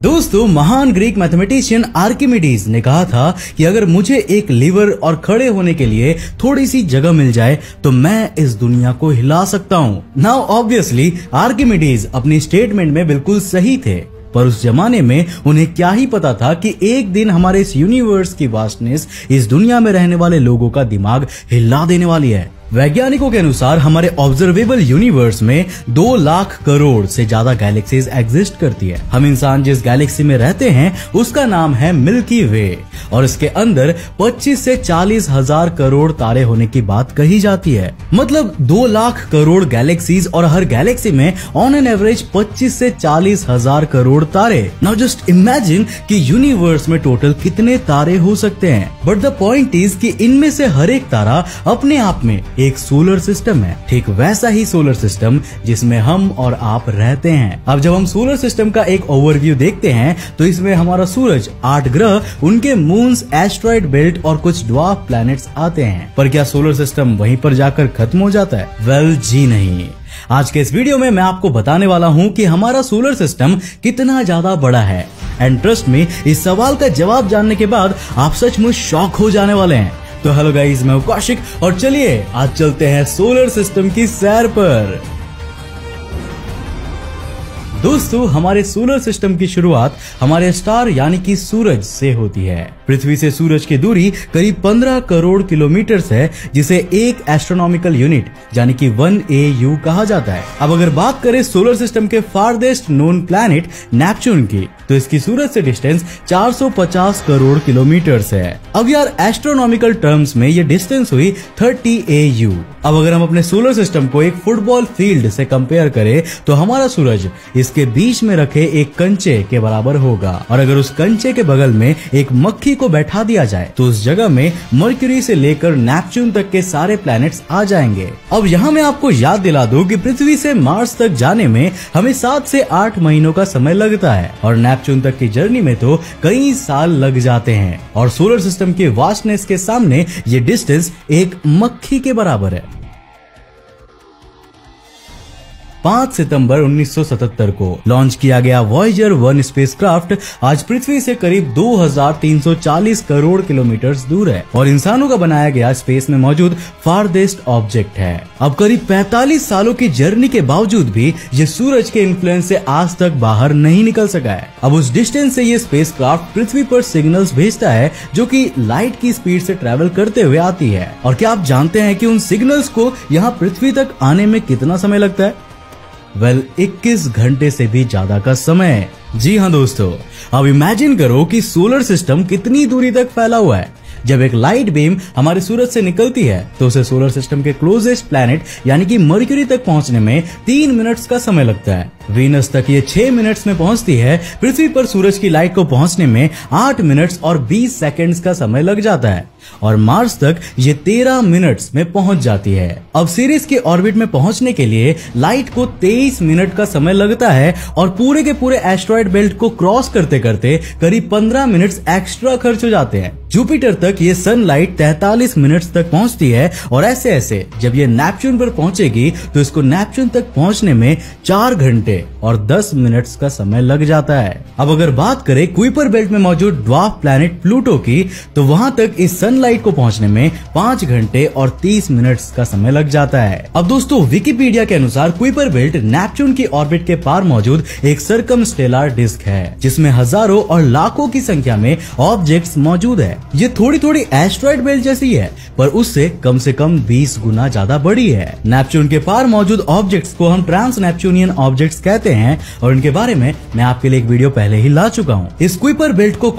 दोस्तों, महान Greek mathematician Archimedes ने कहा था कि अगर मुझे एक लीवर और खड़े होने के लिए थोड़ी सी जगह मिल जाए तो मैं इस दुनिया को हिला सकता हूँ। नाउ ऑब्वियसली आर्किमिडीज अपनी स्टेटमेंट में बिल्कुल सही थे, पर उस जमाने में उन्हें क्या ही पता था कि एक दिन हमारे इस यूनिवर्स की वास्टनेस इस दुनिया में रहने वाले लोगों का दिमाग हिला देने वाली है। वैज्ञानिकों के अनुसार हमारे ऑब्जर्वेबल यूनिवर्स में 2 लाख करोड़ से ज्यादा गैलेक्सीज एग्जिस्ट करती है। हम इंसान जिस गैलेक्सी में रहते हैं उसका नाम है मिल्की वे और इसके अंदर 25 से 40 हजार करोड़ तारे होने की बात कही जाती है। मतलब 2 लाख करोड़ गैलेक्सीज और हर गैलेक्सी में ऑन एन एवरेज 25 से 40 हजार करोड़ तारे। नाउ जस्ट इमेजिन कि यूनिवर्स में टोटल कितने तारे हो सकते हैं। बट द पॉइंट इज कि इनमें से हर एक तारा अपने आप में एक सोलर सिस्टम है, ठीक वैसा ही सोलर सिस्टम जिसमें हम और आप रहते हैं। अब जब हम सोलर सिस्टम का एक ओवरव्यू देखते हैं तो इसमें हमारा सूरज, 8 ग्रह, उनके मून्स, एस्ट्रॉइड बेल्ट और कुछ ड्वार्फ प्लैनेट्स आते हैं। पर क्या सोलर सिस्टम वहीं पर जाकर खत्म हो जाता है? वेल जी नहीं। आज के इस वीडियो में मैं आपको बताने वाला हूं कि हमारा सोलर सिस्टम कितना ज्यादा बड़ा है। एंड ट्रस्ट मी, इस सवाल का जवाब जानने के बाद आप सचमुच शॉक हो जाने वाले हैं। तो हेलो गाइस, मैं हूं कौशिक और चलिए आज चलते हैं सोलर सिस्टम की सैर पर। दोस्तों, हमारे सोलर सिस्टम की शुरुआत हमारे स्टार यानी कि सूरज से होती है। पृथ्वी से सूरज की दूरी करीब 15 करोड़ किलोमीटर है, जिसे एक एस्ट्रोनॉमिकल यूनिट यानी कि 1 AU कहा जाता है। अब अगर बात करें सोलर सिस्टम के फारदेस्ट नोन प्लैनेट नेपच्यून की, तो इसकी सूरज से डिस्टेंस 450 करोड़ किलोमीटर है। अब यार एस्ट्रोनॉमिकल टर्म्स में ये डिस्टेंस हुई 30 AU। अब अगर हम अपने सोलर सिस्टम को एक फुटबॉल फील्ड से कंपेयर करें तो हमारा सूरज इसके बीच में रखे एक कंचे के बराबर होगा। और अगर उस कंचे के बगल में एक मक्खी को बैठा दिया जाए तो उस जगह में मर्क्यूरी से लेकर नेपच्यून तक के सारे प्लैनेट्स आ जाएंगे। अब यहाँ मैं आपको याद दिला दूं कि पृथ्वी से मार्स तक जाने में हमें 7 से 8 महीनों का समय लगता है और नेपच्यून तक की जर्नी में तो कई साल लग जाते हैं। और सोलर सिस्टम के वास्टनेस के सामने ये डिस्टेंस एक मक्खी के बराबर है। 5 सितंबर 1977 को लॉन्च किया गया वॉयेजर 1 स्पेसक्राफ्ट आज पृथ्वी से करीब 2340 करोड़ किलोमीटर दूर है और इंसानों का बनाया गया स्पेस में मौजूद फारदेस्ट ऑब्जेक्ट है। अब करीब 45 सालों की जर्नी के बावजूद भी ये सूरज के इन्फ्लुएंस से आज तक बाहर नहीं निकल सका है। अब उस डिस्टेंस से ये स्पेसक्राफ्ट पृथ्वी पर सिग्नल्स भेजता है जो कि लाइट की स्पीड से ट्रेवल करते हुए आती है। और क्या आप जानते हैं कि उन सिग्नल्स को यहाँ पृथ्वी तक आने में कितना समय लगता है? वेल 21 घंटे से भी ज्यादा का समय। जी हाँ दोस्तों, अब इमेजिन करो कि सोलर सिस्टम कितनी दूरी तक फैला हुआ है। जब एक लाइट बीम हमारे सूरज से निकलती है तो उसे सोलर सिस्टम के क्लोजेस्ट प्लैनेट यानी कि मर्क्यूरी तक पहुंचने में 3 मिनट्स का समय लगता है। वीनस तक ये 6 मिनट्स में पहुंचती है। पृथ्वी पर सूरज की लाइट को पहुंचने में 8 मिनट्स और 20 सेकंड्स का समय लग जाता है और मार्स तक ये 13 मिनट्स में पहुंच जाती है। अब सीरीज के ऑर्बिट में पहुंचने के लिए लाइट को 23 मिनट का समय लगता है और पूरे के पूरे एस्ट्रॉइड बेल्ट को क्रॉस करते करते करीब 15 मिनट्स एक्स्ट्रा खर्च हो जाते हैं। जुपिटर तक ये सनलाइट 43 मिनट्स तक पहुंचती है और ऐसे ऐसे जब ये नेपच्यून पर पहुंचेगी तो इसको नेपच्यून तक पहुंचने में 4 घंटे और 10 मिनट्स का समय लग जाता है। अब अगर बात करें कुइपर बेल्ट में मौजूद ड्वार्फ प्लैनेट प्लूटो की, तो वहां तक इस सनलाइट को पहुंचने में 5 घंटे और 30 मिनट्स का समय लग जाता है। अब दोस्तों, विकिपीडिया के अनुसार कुइपर बेल्ट नेपच्यून की ऑर्बिट के पार मौजूद एक सर्कमस्टेलर डिस्क है जिसमें हजारों और लाखों की संख्या में ऑब्जेक्ट्स मौजूद है। ये थोड़ी थोड़ी एस्ट्रॉइड बेल्ट जैसी है पर उससे कम से कम 20 गुना ज्यादा बड़ी है। नेपच्यून के पार मौजूद ऑब्जेक्ट्स को हम ट्रांस नेपच्यूनियन ऑब्जेक्ट्स कहते हैं और इनके बारे में मैं आपके लिए एक वीडियो पहले ही ला चुका हूँ। इस कुइपर बेल्ट को